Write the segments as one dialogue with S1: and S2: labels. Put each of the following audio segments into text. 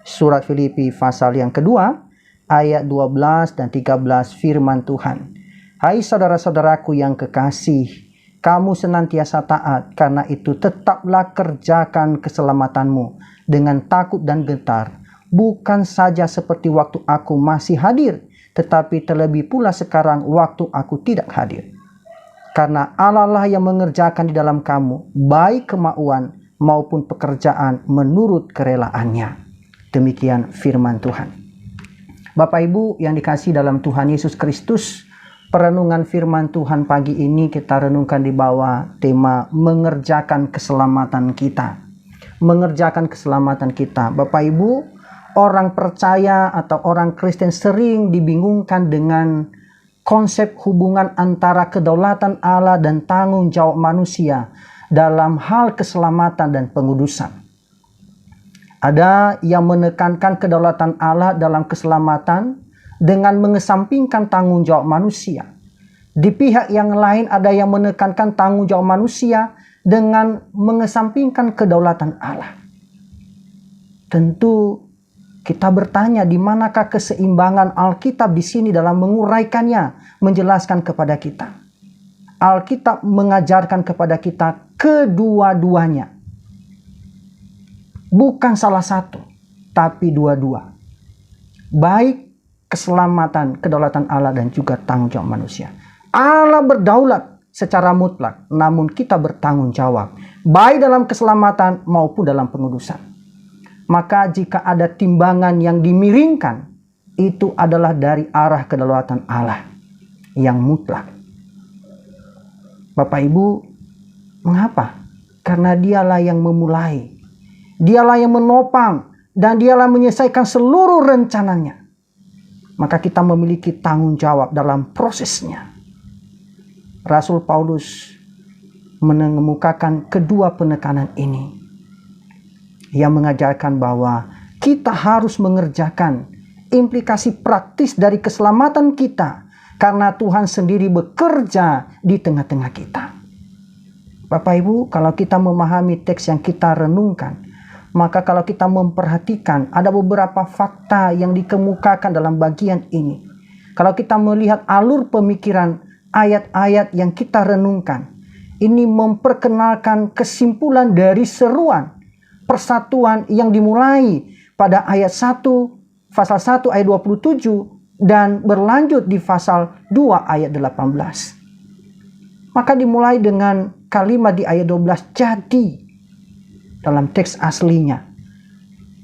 S1: Surat Filipi pasal yang kedua, ayat 12 dan 13 firman Tuhan. Hai saudara-saudaraku yang kekasih, kamu senantiasa taat, karena itu tetaplah kerjakan keselamatanmu dengan takut dan gentar, bukan saja seperti waktu aku masih hadir, tetapi terlebih pula sekarang waktu aku tidak hadir. Karena Allah lah yang mengerjakan di dalam kamu, baik kemauan maupun pekerjaan menurut kerelaannya. Demikian firman Tuhan. Bapak Ibu yang dikasihi dalam Tuhan Yesus Kristus, perenungan firman Tuhan pagi ini kita renungkan di bawah tema mengerjakan keselamatan kita. Mengerjakan keselamatan kita. Bapak Ibu, orang percaya atau orang Kristen sering dibingungkan dengan konsep hubungan antara kedaulatan Allah dan tanggung jawab manusia dalam hal keselamatan dan pengudusan. Ada yang menekankan kedaulatan Allah dalam keselamatan dengan mengesampingkan tanggung jawab manusia. Di pihak yang lain ada yang menekankan tanggung jawab manusia dengan mengesampingkan kedaulatan Allah. Tentu kita bertanya di manakah keseimbangan Alkitab di sini dalam menguraikannya, menjelaskan kepada kita. Alkitab mengajarkan kepada kita kedua-duanya. Bukan salah satu, tapi dua-dua. Baik keselamatan, kedaulatan Allah dan juga tanggung jawab manusia. Allah berdaulat secara mutlak, namun kita bertanggung jawab, baik dalam keselamatan maupun dalam pengudusan. Maka jika ada timbangan yang dimiringkan, itu adalah dari arah kedaulatan Allah yang mutlak. Bapak Ibu, mengapa? Karena dialah yang memulai, dialah yang menopang, dan dialah menyelesaikan seluruh rencananya. Maka kita memiliki tanggung jawab dalam prosesnya. Rasul Paulus mengemukakan kedua penekanan ini. Yang mengajarkan bahwa kita harus mengerjakan implikasi praktis dari keselamatan kita karena Tuhan sendiri bekerja di tengah-tengah kita. Bapak Ibu, kalau kita memahami teks yang kita renungkan, maka kalau kita memperhatikan ada beberapa fakta yang dikemukakan dalam bagian ini. Kalau kita melihat alur pemikiran ayat-ayat yang kita renungkan, ini memperkenalkan kesimpulan dari seruan persatuan yang dimulai pada ayat 1, pasal 1 ayat 27 dan berlanjut di pasal 2 ayat 18. Maka dimulai dengan kalimat di ayat 12 jadi dalam teks aslinya.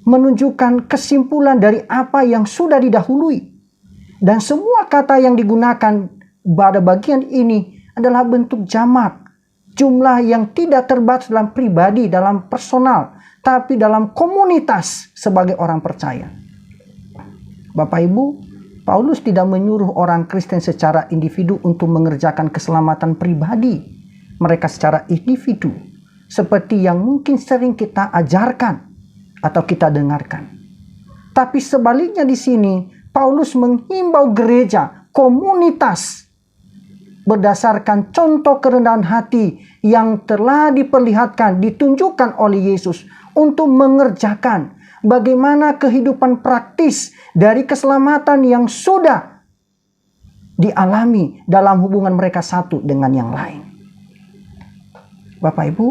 S1: Menunjukkan kesimpulan dari apa yang sudah didahului. Dan semua kata yang digunakan pada bagian ini adalah bentuk jamak. Jumlah yang tidak terbatas dalam pribadi, dalam personal, tapi dalam komunitas sebagai orang percaya. Bapak Ibu, Paulus tidak menyuruh orang Kristen secara individu untuk mengerjakan keselamatan pribadi mereka secara individu, seperti yang mungkin sering kita ajarkan atau kita dengarkan. Tapi sebaliknya di sini, Paulus menghimbau gereja, komunitas, berdasarkan contoh kerendahan hati yang telah diperlihatkan, ditunjukkan oleh Yesus untuk mengerjakan bagaimana kehidupan praktis dari keselamatan yang sudah dialami dalam hubungan mereka satu dengan yang lain. Bapak Ibu,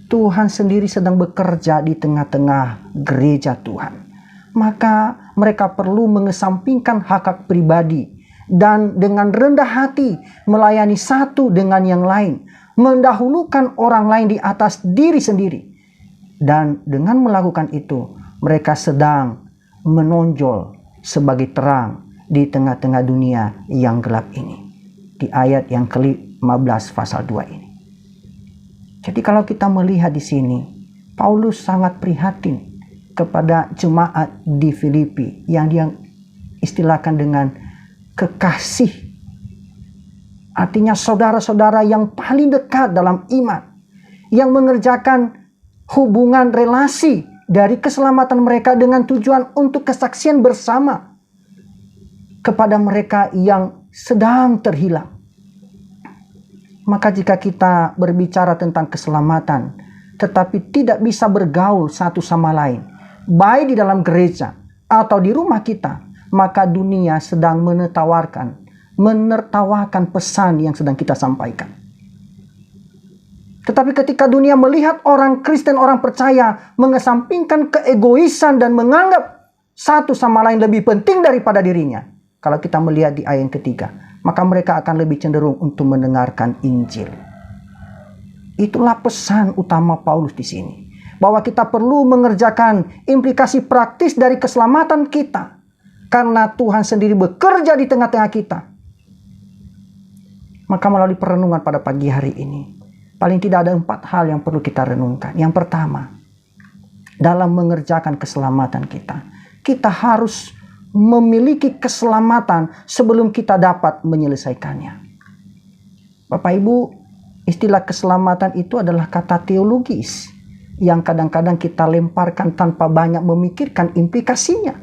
S1: Tuhan sendiri sedang bekerja di tengah-tengah gereja Tuhan. Maka mereka perlu mengesampingkan hak pribadi dan dengan rendah hati melayani satu dengan yang lain, mendahulukan orang lain di atas diri sendiri. Dan dengan melakukan itu, mereka sedang menonjol sebagai terang di tengah-tengah dunia yang gelap ini. Di ayat yang ke-15 pasal 2 ini. Jadi kalau kita melihat di sini, Paulus sangat prihatin kepada jemaat di Filipi yang dia istilahkan dengan kekasih. Artinya saudara-saudara yang paling dekat dalam iman, yang mengerjakan hubungan relasi dari keselamatan mereka dengan tujuan untuk kesaksian bersama kepada mereka yang sedang terhilang. Maka jika kita berbicara tentang keselamatan, tetapi tidak bisa bergaul satu sama lain, baik di dalam gereja atau di rumah kita, maka dunia sedang menertawakan pesan yang sedang kita sampaikan. Tetapi ketika dunia melihat orang Kristen, orang percaya mengesampingkan keegoisan dan menganggap satu sama lain lebih penting daripada dirinya, kalau kita melihat di ayat yang ketiga, maka mereka akan lebih cenderung untuk mendengarkan Injil. Itulah pesan utama Paulus di sini, bahwa kita perlu mengerjakan implikasi praktis dari keselamatan kita, karena Tuhan sendiri bekerja di tengah-tengah kita. Maka melalui perenungan pada pagi hari ini, paling tidak ada 4 hal yang perlu kita renungkan. Yang pertama, dalam mengerjakan keselamatan kita, kita harus memiliki keselamatan sebelum kita dapat menyelesaikannya. Bapak Ibu, istilah keselamatan itu adalah kata teologis yang kadang-kadang kita lemparkan tanpa banyak memikirkan implikasinya.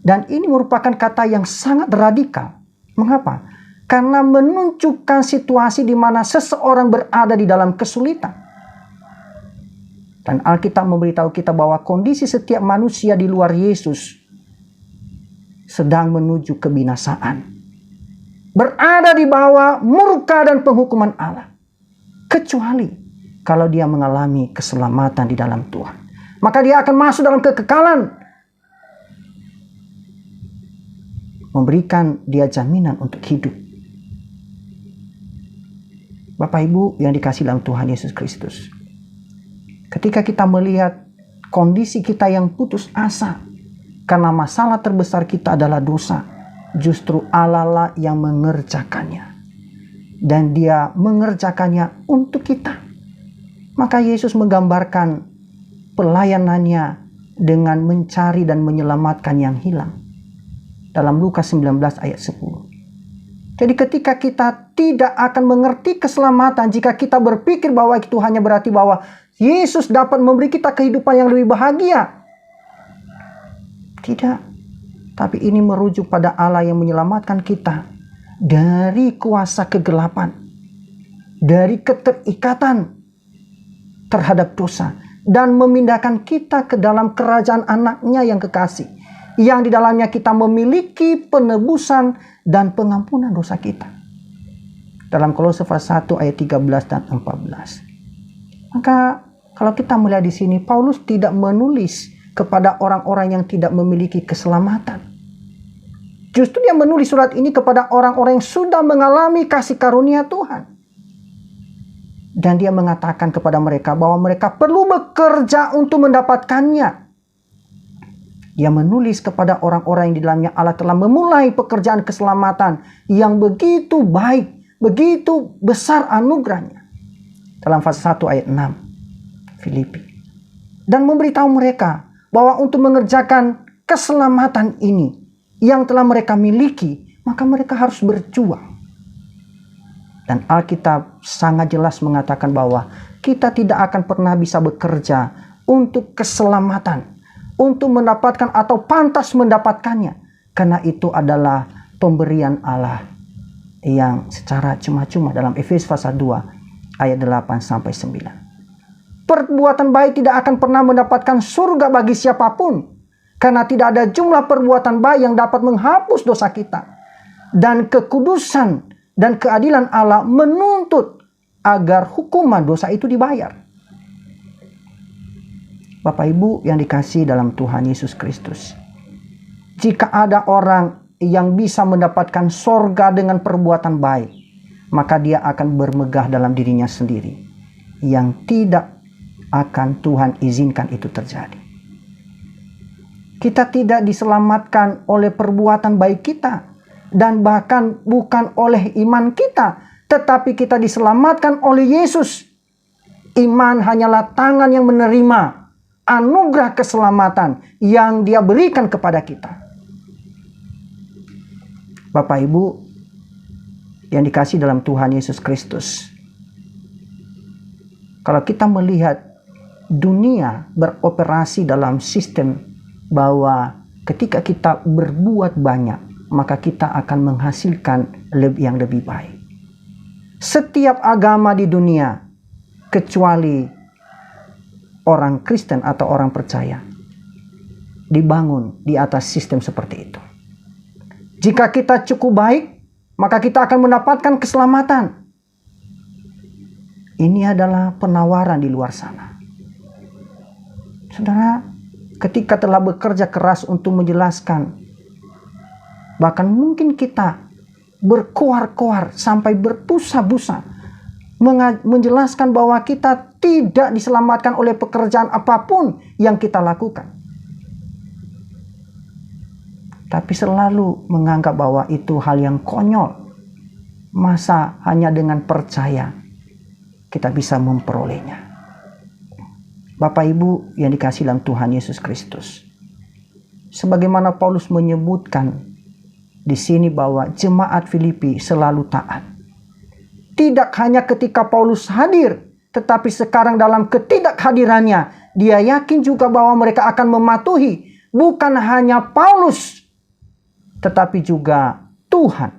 S1: Dan ini merupakan kata yang sangat radikal. Mengapa? Karena menunjukkan situasi di mana seseorang berada di dalam kesulitan. Dan Alkitab memberitahu kita bahwa kondisi setiap manusia di luar Yesus sedang menuju kebinasaan. Berada di bawah murka dan penghukuman Allah. Kecuali kalau dia mengalami keselamatan di dalam Tuhan, maka dia akan masuk dalam kekekalan. Memberikan dia jaminan untuk hidup. Bapak Ibu yang dikasihi dalam Tuhan Yesus Kristus, ketika kita melihat kondisi kita yang putus asa karena masalah terbesar kita adalah dosa, justru Allah lah yang mengerjakannya, dan dia mengerjakannya untuk kita. Maka Yesus menggambarkan pelayanannya dengan mencari dan menyelamatkan yang hilang dalam Lukas 19 ayat 10. Jadi ketika kita tidak akan mengerti keselamatan jika kita berpikir bahwa itu hanya berarti bahwa Yesus dapat memberi kita kehidupan yang lebih bahagia. Tidak. Tapi ini merujuk pada Allah yang menyelamatkan kita dari kuasa kegelapan, dari keterikatan terhadap dosa, dan memindahkan kita ke dalam kerajaan anaknya yang kekasih, yang di dalamnya kita memiliki penebusan dan pengampunan dosa kita. Dalam Kolose pasal 1 ayat 13 dan 14. Maka kalau kita melihat di sini, Paulus tidak menulis kepada orang-orang yang tidak memiliki keselamatan. Justru dia menulis surat ini kepada orang-orang yang sudah mengalami kasih karunia Tuhan. Dan dia mengatakan kepada mereka bahwa mereka perlu bekerja untuk mendapatkannya. Dia menulis kepada orang-orang yang di dalamnya Allah telah memulai pekerjaan keselamatan yang begitu baik, begitu besar anugerahnya. Dalam pasal 1 ayat 6 Filipi. Dan memberitahu mereka bahwa untuk mengerjakan keselamatan ini yang telah mereka miliki, maka mereka harus berjuang. Dan Alkitab sangat jelas mengatakan bahwa kita tidak akan pernah bisa bekerja untuk keselamatan, untuk mendapatkan atau pantas mendapatkannya, karena itu adalah pemberian Allah yang secara cuma-cuma. Dalam Efesus pasal 2 ayat 8 sampai 9. Perbuatan baik tidak akan pernah mendapatkan surga bagi siapapun, karena tidak ada jumlah perbuatan baik yang dapat menghapus dosa kita. Dan kekudusan dan keadilan Allah menuntut agar hukuman dosa itu dibayar. Bapak Ibu yang dikasihi dalam Tuhan Yesus Kristus, jika ada orang yang bisa mendapatkan sorga dengan perbuatan baik, maka dia akan bermegah dalam dirinya sendiri, yang tidak akan Tuhan izinkan itu terjadi. Kita tidak diselamatkan oleh perbuatan baik kita, dan bahkan bukan oleh iman kita, tetapi kita diselamatkan oleh Yesus. Iman hanyalah tangan yang menerima anugerah keselamatan yang Dia berikan kepada kita. Bapak Ibu yang dikasihi dalam Tuhan Yesus Kristus, kalau kita melihat dunia beroperasi dalam sistem bahwa ketika kita berbuat banyak, maka kita akan menghasilkan yang lebih baik. Setiap agama di dunia, kecuali orang Kristen atau orang percaya, dibangun di atas sistem seperti itu. Jika kita cukup baik, maka kita akan mendapatkan keselamatan. Ini adalah penawaran di luar sana. Saudara, ketika telah bekerja keras untuk menjelaskan, bahkan mungkin kita berkoar-koar sampai berbusa-busa menjelaskan bahwa kita tidak diselamatkan oleh pekerjaan apapun yang kita lakukan. Tapi selalu menganggap bahwa itu hal yang konyol. Masa hanya dengan percaya kita bisa memperolehnya. Bapak Ibu yang dikasihi dalam Tuhan Yesus Kristus, sebagaimana Paulus menyebutkan di sini bahwa jemaat Filipi selalu taat. Tidak hanya ketika Paulus hadir, tetapi sekarang dalam ketidakhadirannya, dia yakin juga bahwa mereka akan mematuhi bukan hanya Paulus, tetapi juga Tuhan.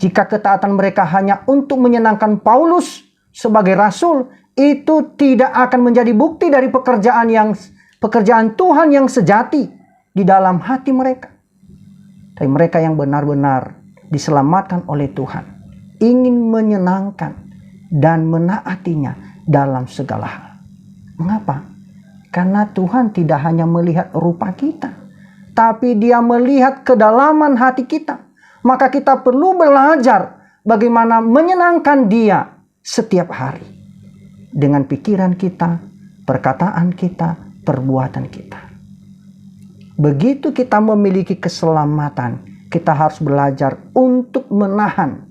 S1: Jika ketaatan mereka hanya untuk menyenangkan Paulus sebagai rasul, itu tidak akan menjadi bukti dari pekerjaan Tuhan yang sejati di dalam hati mereka. Tapi mereka yang benar-benar diselamatkan oleh Tuhan, ingin menyenangkan dan menaatinya dalam segala hal. Mengapa? Karena Tuhan tidak hanya melihat rupa kita, tapi Dia melihat kedalaman hati kita. Maka kita perlu belajar bagaimana menyenangkan Dia setiap hari. Dengan pikiran kita, perkataan kita, perbuatan kita. Begitu kita memiliki keselamatan, kita harus belajar untuk menahan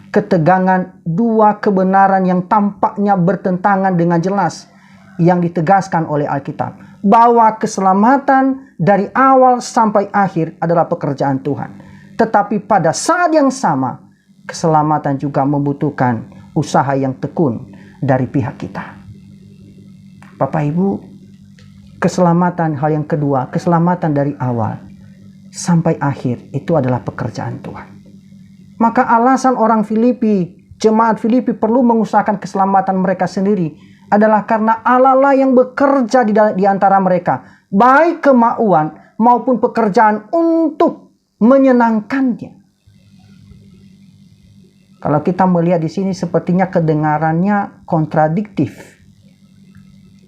S1: ketegangan dua kebenaran yang tampaknya bertentangan dengan jelas yang ditegaskan oleh Alkitab. Bahwa keselamatan dari awal sampai akhir adalah pekerjaan Tuhan. Tetapi pada saat yang sama, keselamatan juga membutuhkan usaha yang tekun dari pihak kita. Bapak Ibu, keselamatan hal yang kedua, keselamatan dari awal sampai akhir itu adalah pekerjaan Tuhan. Maka alasan orang Filipi, jemaat Filipi perlu mengusahakan keselamatan mereka sendiri adalah karena Allah lah yang bekerja di antara mereka, baik kemauan maupun pekerjaan untuk menyenangkannya. Kalau kita melihat di sini sepertinya kedengarannya kontradiktif.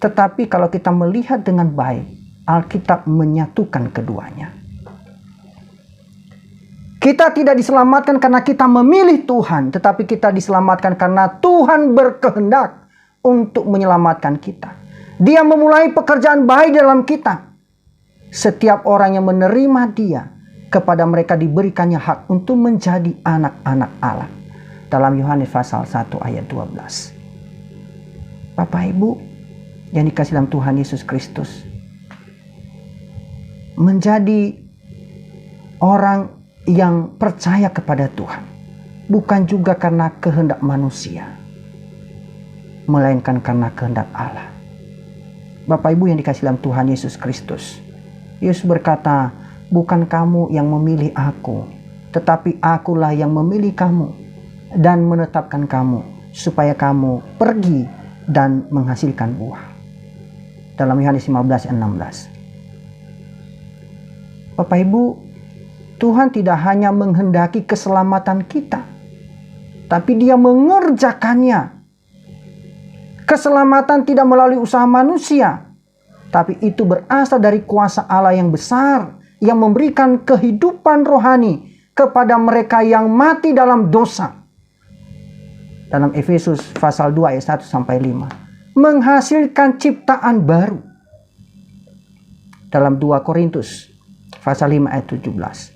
S1: Tetapi kalau kita melihat dengan baik, Alkitab menyatukan keduanya. Kita tidak diselamatkan karena kita memilih Tuhan, tetapi kita diselamatkan karena Tuhan berkehendak untuk menyelamatkan kita. Dia memulai pekerjaan baik dalam kita. Setiap orang yang menerima Dia, kepada mereka diberikannya hak untuk menjadi anak-anak Allah. Dalam Yohanes pasal 1 ayat 12. Bapak Ibu yang dikasihi dalam Tuhan Yesus Kristus, menjadi orang yang percaya kepada Tuhan bukan juga karena kehendak manusia, melainkan karena kehendak Allah. Bapak Ibu yang dikasihi dalam Tuhan Yesus Kristus, Yesus berkata, bukan kamu yang memilih aku, tetapi akulah yang memilih kamu dan menetapkan kamu supaya kamu pergi dan menghasilkan buah. Dalam Yohanes 15 ayat 16. Bapak Ibu, Tuhan tidak hanya menghendaki keselamatan kita, tapi Dia mengerjakannya. Keselamatan tidak melalui usaha manusia, tapi itu berasal dari kuasa Allah yang besar, yang memberikan kehidupan rohani kepada mereka yang mati dalam dosa. Dalam Efesus pasal 2 ayat 1 sampai 5, menghasilkan ciptaan baru. Dalam 2 Korintus pasal 5 ayat 17.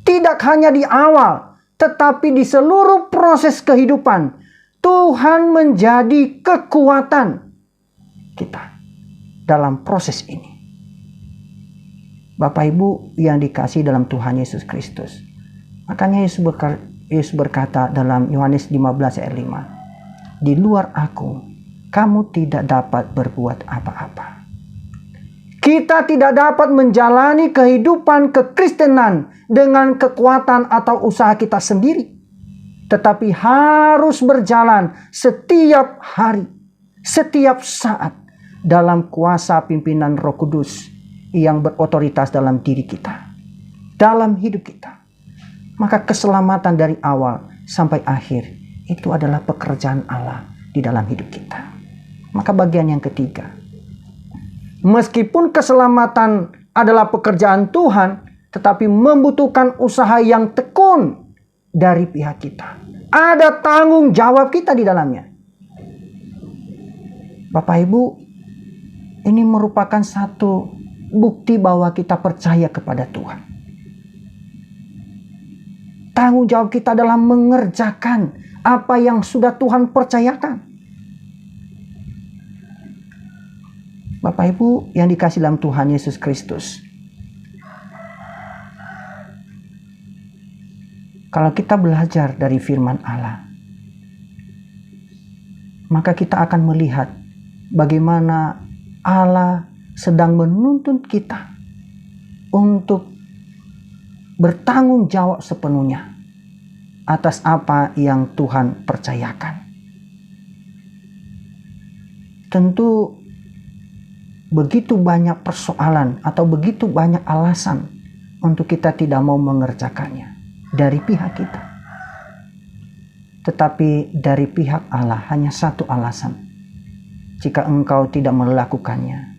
S1: Tidak hanya di awal, tetapi di seluruh proses kehidupan, Tuhan menjadi kekuatan kita dalam proses ini. Bapak Ibu yang dikasihi dalam Tuhan Yesus Kristus. Makanya Yesus berkata dalam Yohanes 15 ayat 5. Di luar aku, kamu tidak dapat berbuat apa-apa. Kita tidak dapat menjalani kehidupan kekristenan dengan kekuatan atau usaha kita sendiri. Tetapi harus berjalan setiap hari, setiap saat dalam kuasa pimpinan Roh Kudus yang berotoritas dalam diri kita, dalam hidup kita. Maka keselamatan dari awal sampai akhir itu adalah pekerjaan Allah di dalam hidup kita. Maka bagian yang ketiga, meskipun keselamatan adalah pekerjaan Tuhan, tetapi membutuhkan usaha yang tekun dari pihak kita. Ada tanggung jawab kita di dalamnya. Bapak Ibu, ini merupakan satu bukti bahwa kita percaya kepada Tuhan. Tanggung jawab kita adalah mengerjakan apa yang sudah Tuhan percayakan. Bapak Ibu yang dikasihi dalam Tuhan Yesus Kristus, kalau kita belajar dari firman Allah, maka kita akan melihat bagaimana Allah sedang menuntut kita untuk bertanggung jawab sepenuhnya atas apa yang Tuhan percayakan. Tentu begitu banyak persoalan atau begitu banyak alasan untuk kita tidak mau mengerjakannya dari pihak kita. Tetapi dari pihak Allah hanya satu alasan. Jika engkau tidak melakukannya,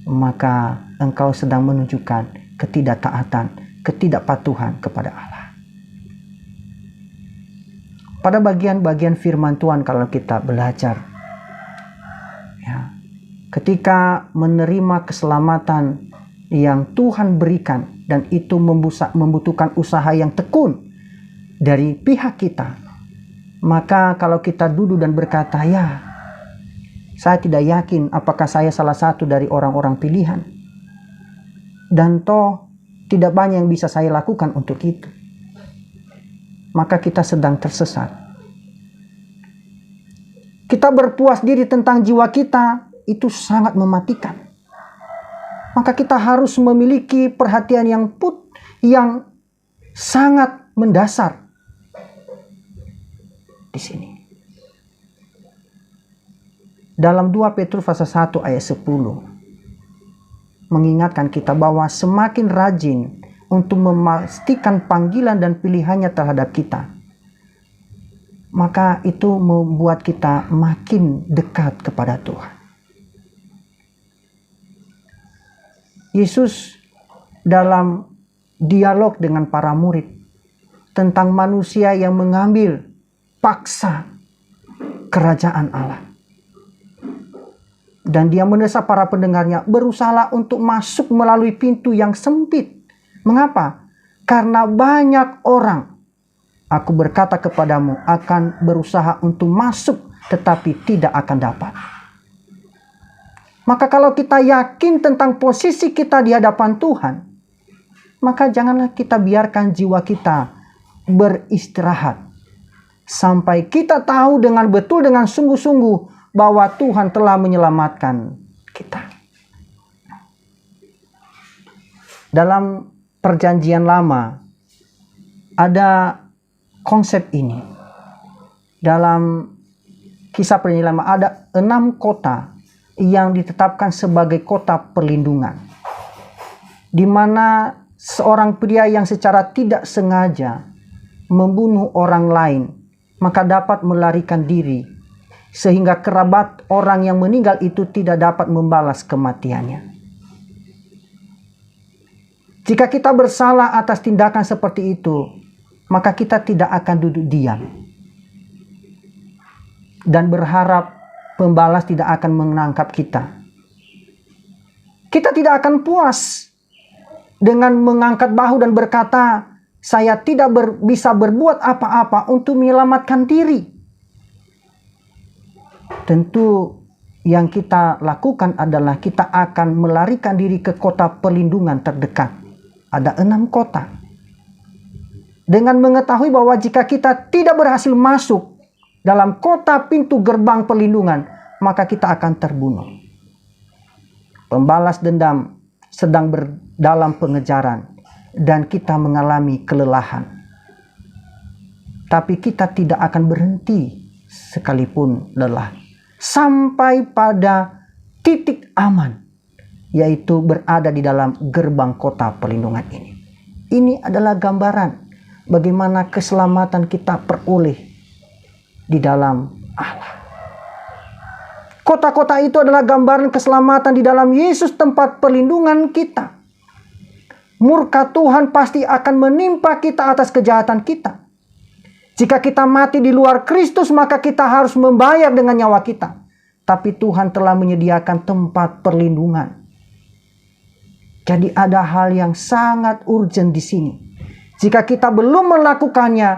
S1: maka engkau sedang menunjukkan ketidaktaatan, ketidakpatuhan kepada Allah. Pada bagian-bagian firman Tuhan kalau kita belajar, ya, ketika menerima keselamatan yang Tuhan berikan dan itu membutuhkan usaha yang tekun dari pihak kita, maka kalau kita duduk dan berkata, ya, saya tidak yakin apakah saya salah satu dari orang-orang pilihan, dan toh tidak banyak yang bisa saya lakukan untuk itu, maka kita sedang tersesat. Kita berpuas diri tentang jiwa kita, itu sangat mematikan. Maka kita harus memiliki perhatian yang sangat mendasar di sini. Dalam 2 Petrus pasal 1 ayat 10 mengingatkan kita bahwa semakin rajin untuk memastikan panggilan dan pilihannya terhadap kita, maka itu membuat kita makin dekat kepada Tuhan. Yesus dalam dialog dengan para murid tentang manusia yang mengambil paksa kerajaan Allah, dan dia mendesak para pendengarnya, berusahalah untuk masuk melalui pintu yang sempit. Mengapa? Karena banyak orang, aku berkata kepadamu, akan berusaha untuk masuk tetapi tidak akan dapat. Maka kalau kita yakin tentang posisi kita di hadapan Tuhan, maka janganlah kita biarkan jiwa kita beristirahat sampai kita tahu dengan betul, dengan sungguh-sungguh bahwa Tuhan telah menyelamatkan kita. Dalam Perjanjian Lama ada konsep ini. Dalam Kisah Perjanjian Lama ada 6 kota yang ditetapkan sebagai kota perlindungan, di mana seorang pria yang secara tidak sengaja membunuh orang lain, maka dapat melarikan diri, sehingga kerabat orang yang meninggal itu tidak dapat membalas kematiannya. Jika kita bersalah atas tindakan seperti itu, maka kita tidak akan duduk diam dan berharap pembalas tidak akan menangkap kita. Kita tidak akan puas dengan mengangkat bahu dan berkata, saya tidak bisa berbuat apa-apa untuk menyelamatkan diri. Tentu yang kita lakukan adalah kita akan melarikan diri ke kota perlindungan terdekat. Ada 6 kota. Dengan mengetahui bahwa jika kita tidak berhasil masuk dalam kota pintu gerbang perlindungan, maka kita akan terbunuh. Pembalas dendam sedang dalam pengejaran dan kita mengalami kelelahan. Tapi kita tidak akan berhenti sekalipun lelah, sampai pada titik aman, yaitu berada di dalam gerbang kota perlindungan ini. Ini adalah gambaran bagaimana keselamatan kita peroleh di dalam Allah. Kota-kota itu adalah gambaran keselamatan di dalam Yesus, tempat perlindungan kita. Murka Tuhan pasti akan menimpa kita atas kejahatan kita. Jika kita mati di luar Kristus, maka kita harus membayar dengan nyawa kita. Tapi Tuhan telah menyediakan tempat perlindungan. Jadi ada hal yang sangat urgent di sini. Jika kita belum melakukannya,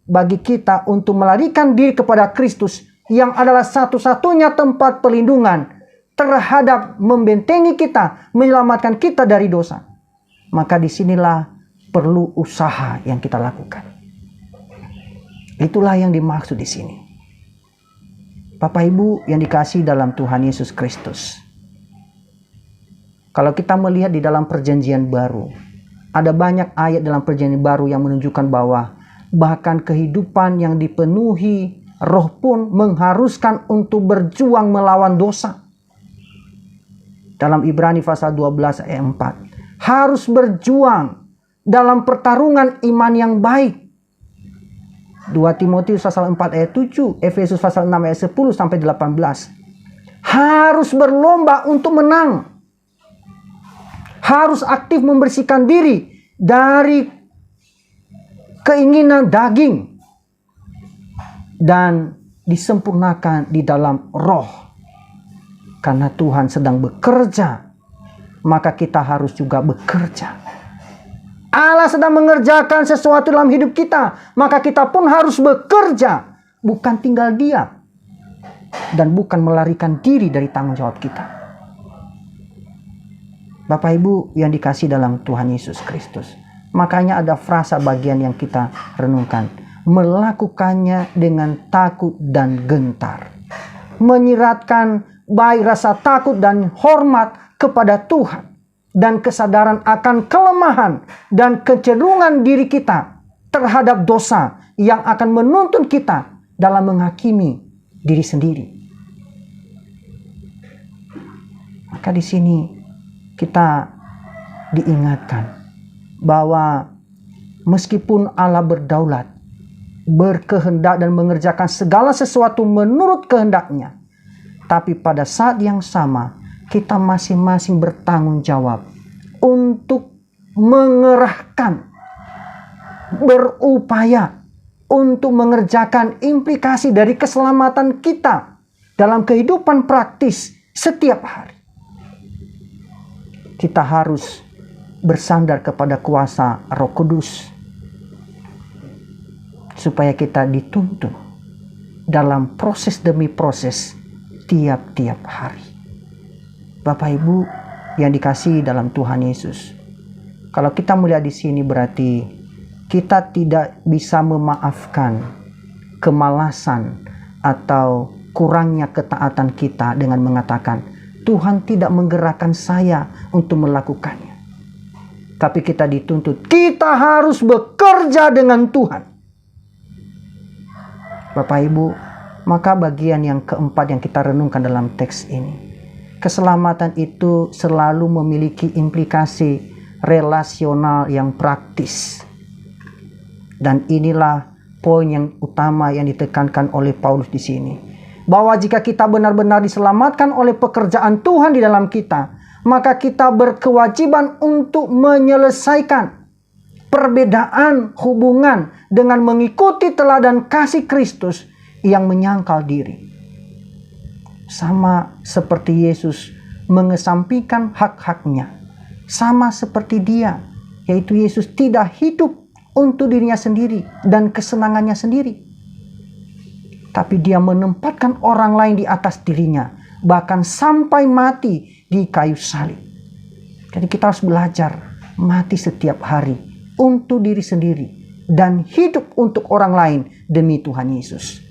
S1: bagi kita untuk melarikan diri kepada Kristus, yang adalah satu-satunya tempat perlindungan terhadap membentengi kita, menyelamatkan kita dari dosa. Maka disinilah perlu usaha yang kita lakukan. Itulah yang dimaksud di sini. Bapak Ibu yang dikasihi dalam Tuhan Yesus Kristus. Kalau kita melihat di dalam perjanjian baru, ada banyak ayat dalam perjanjian baru yang menunjukkan bahwa bahkan kehidupan yang dipenuhi Roh pun mengharuskan untuk berjuang melawan dosa. Dalam Ibrani pasal 12 ayat 4. Harus berjuang dalam pertarungan iman yang baik. 2 Timotius pasal 4 ayat 7. Efesus pasal 6 ayat 10 sampai 18. Harus berlomba untuk menang. Harus aktif membersihkan diri dari keinginan daging. Dan disempurnakan di dalam roh. Karena Tuhan sedang bekerja, maka kita harus juga bekerja. Allah sedang mengerjakan sesuatu dalam hidup kita, maka kita pun harus bekerja. Bukan tinggal diam. Dan bukan melarikan diri dari tanggung jawab kita. Bapak Ibu yang dikasihi dalam Tuhan Yesus Kristus. Makanya ada frasa bagian yang kita renungkan. Melakukannya dengan takut dan gentar. Menyiratkan baik rasa takut dan hormat kepada Tuhan. Dan kesadaran akan kelemahan dan kecenderungan diri kita terhadap dosa yang akan menuntun kita dalam menghakimi diri sendiri. Maka di sini kita diingatkan bahwa meskipun Allah berdaulat, berkehendak dan mengerjakan segala sesuatu menurut kehendaknya, tapi pada saat yang sama kita masing-masing bertanggung jawab untuk mengerahkan, berupaya untuk mengerjakan implikasi dari keselamatan kita dalam kehidupan praktis setiap hari. Kita harus bersandar kepada kuasa Roh Kudus supaya kita dituntun dalam proses demi proses tiap-tiap hari. Bapak Ibu yang dikasihi dalam Tuhan Yesus, kalau kita melihat di sini berarti kita tidak bisa memaafkan kemalasan atau kurangnya ketaatan kita dengan mengatakan Tuhan tidak menggerakkan saya untuk melakukannya. Tapi kita dituntut, kita harus bekerja dengan Tuhan. Bapak Ibu, maka bagian yang keempat yang kita renungkan dalam teks ini, keselamatan itu selalu memiliki implikasi relasional yang praktis. Dan inilah poin yang utama yang ditekankan oleh Paulus di sini. Bahwa jika kita benar-benar diselamatkan oleh pekerjaan Tuhan di dalam kita, maka kita berkewajiban untuk menyelesaikan perbedaan hubungan dengan mengikuti teladan kasih Kristus yang menyangkal diri. Sama seperti Yesus mengesampingkan hak-haknya. Sama seperti dia, yaitu Yesus tidak hidup untuk dirinya sendiri dan kesenangannya sendiri. Tapi dia menempatkan orang lain di atas dirinya, bahkan sampai mati di kayu salib. Jadi kita harus belajar mati setiap hari untuk diri sendiri dan hidup untuk orang lain demi Tuhan Yesus.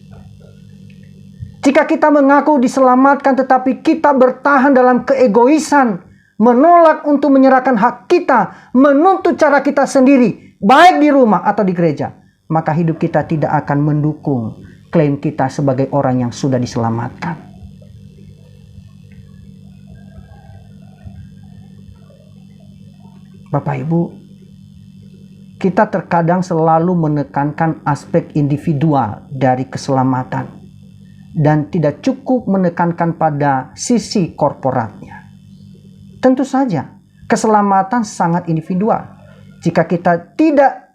S1: Jika kita mengaku diselamatkan tetapi kita bertahan dalam keegoisan, menolak untuk menyerahkan hak kita, menuntut cara kita sendiri, baik di rumah atau di gereja, maka hidup kita tidak akan mendukung klaim kita sebagai orang yang sudah diselamatkan. Bapak Ibu, kita terkadang selalu menekankan aspek individual dari keselamatan dan tidak cukup menekankan pada sisi korporatnya. Tentu saja, keselamatan sangat individual. Jika kita tidak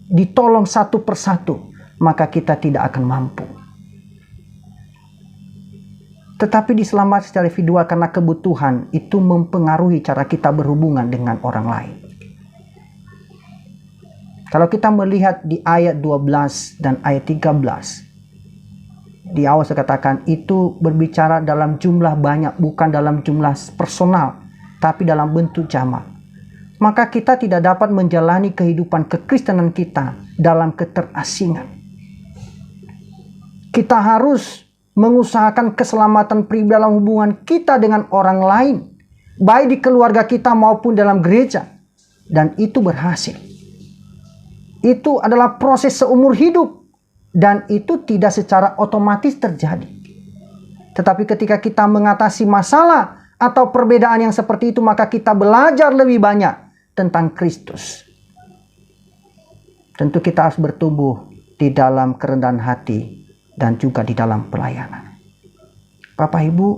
S1: ditolong satu persatu, maka kita tidak akan mampu. Tetapi diselamatkan secara individual karena kebutuhan itu mempengaruhi cara kita berhubungan dengan orang lain. Kalau kita melihat di ayat 12 dan ayat 13, di awal saya katakan itu berbicara dalam jumlah banyak, bukan dalam jumlah personal, tapi dalam bentuk jamak. Maka kita tidak dapat menjalani kehidupan kekristenan kita dalam keterasingan. Kita harus mengusahakan keselamatan pribadi dalam hubungan kita dengan orang lain, baik di keluarga kita maupun dalam gereja, dan itu berhasil. Itu adalah proses seumur hidup, dan itu tidak secara otomatis terjadi. Tetapi ketika kita mengatasi masalah atau perbedaan yang seperti itu, maka kita belajar lebih banyak tentang Kristus. Tentu kita harus bertumbuh di dalam kerendahan hati dan juga di dalam pelayanan. Bapak Ibu,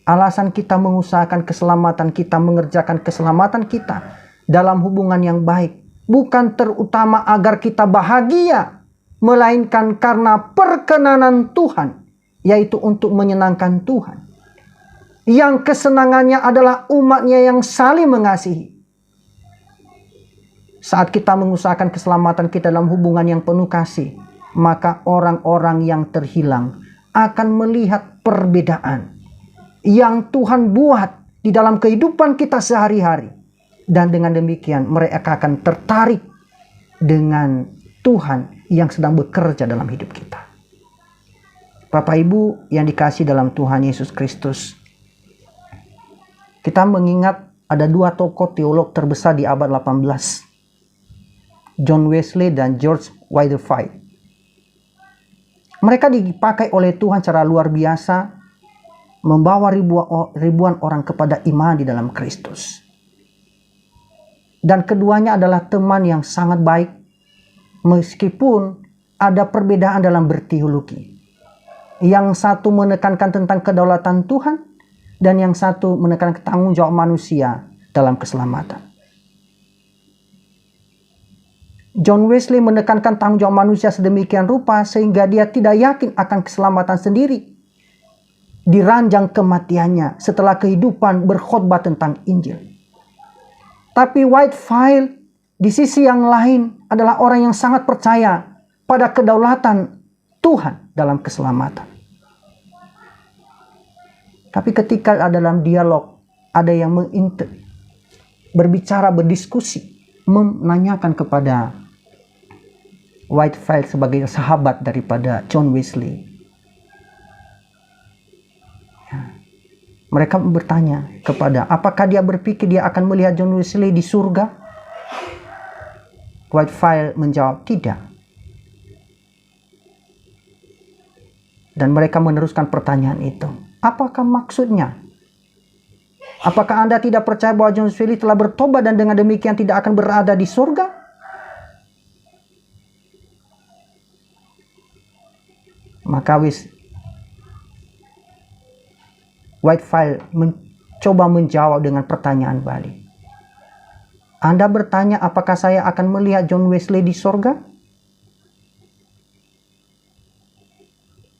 S1: alasan kita mengusahakan keselamatan kita, mengerjakan keselamatan kita dalam hubungan yang baik, bukan terutama agar kita bahagia, melainkan karena perkenanan Tuhan, yaitu untuk menyenangkan Tuhan. Yang kesenangannya adalah umatnya yang saling mengasihi. Saat kita mengusahakan keselamatan kita dalam hubungan yang penuh kasih, maka orang-orang yang terhilang akan melihat perbedaan yang Tuhan buat di dalam kehidupan kita sehari-hari. Dan dengan demikian mereka akan tertarik dengan Tuhan yang sedang bekerja dalam hidup kita. Bapak Ibu yang dikasihi dalam Tuhan Yesus Kristus, kita mengingat ada dua tokoh teolog terbesar di abad 18, John Wesley dan George Whitefield. Mereka dipakai oleh Tuhan secara luar biasa, membawa ribuan orang kepada iman di dalam Kristus. Dan keduanya adalah teman yang sangat baik, meskipun ada perbedaan dalam berteologi. Yang satu menekankan tentang kedaulatan Tuhan, dan yang satu menekankan tanggung jawab manusia dalam keselamatan. John Wesley menekankan tanggung jawab manusia sedemikian rupa sehingga dia tidak yakin akan keselamatan sendiri. Di ranjang kematiannya setelah kehidupan berkhotbah tentang Injil. Tapi Whitefield di sisi yang lain adalah orang yang sangat percaya pada kedaulatan Tuhan dalam keselamatan. Tapi ketika dalam dialog ada yang berbicara, berdiskusi, menanyakan kepada Whitefield sebagai sahabat daripada John Wesley. Mereka bertanya kepada, apakah dia berpikir dia akan melihat John Wesley di surga? Whitefield menjawab, tidak. Dan mereka meneruskan pertanyaan itu. Apakah maksudnya? Apakah Anda tidak percaya bahwa John Wesley telah bertobat dan dengan demikian tidak akan berada di surga? Maka Whitefield mencoba menjawab dengan pertanyaan balik. Anda bertanya apakah saya akan melihat John Wesley di surga?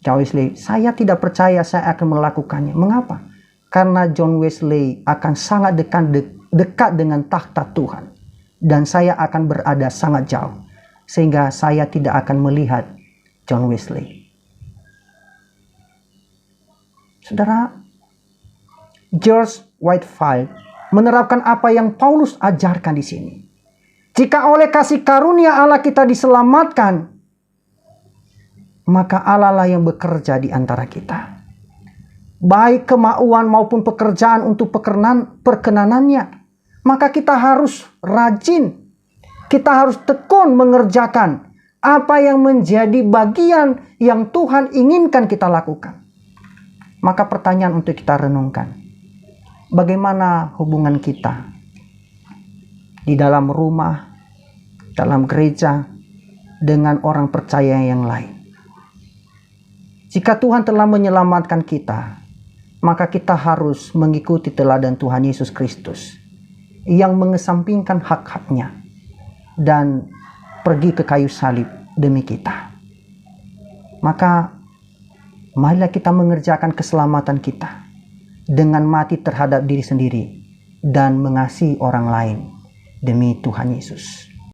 S1: John Wesley, saya tidak percaya saya akan melakukannya. Mengapa? Karena John Wesley akan sangat dekat dengan takhta Tuhan. Dan saya akan berada sangat jauh. Sehingga saya tidak akan melihat John Wesley. Saudara, George Whitefield menerapkan apa yang Paulus ajarkan di sini. Jika oleh kasih karunia Allah kita diselamatkan, maka Allah lah yang bekerja di antara kita. Baik kemauan maupun pekerjaan untuk perkenanannya, maka kita harus rajin. Kita harus tekun mengerjakan apa yang menjadi bagian yang Tuhan inginkan kita lakukan. Maka pertanyaan untuk kita renungkan. Bagaimana hubungan kita di dalam rumah, dalam gereja, dengan orang percaya yang lain. Jika Tuhan telah menyelamatkan kita, maka kita harus mengikuti teladan Tuhan Yesus Kristus yang mengesampingkan hak-haknya dan pergi ke kayu salib demi kita. Maka marilah kita mengerjakan keselamatan kita dengan mati terhadap diri sendiri dan mengasihi orang lain demi Tuhan Yesus.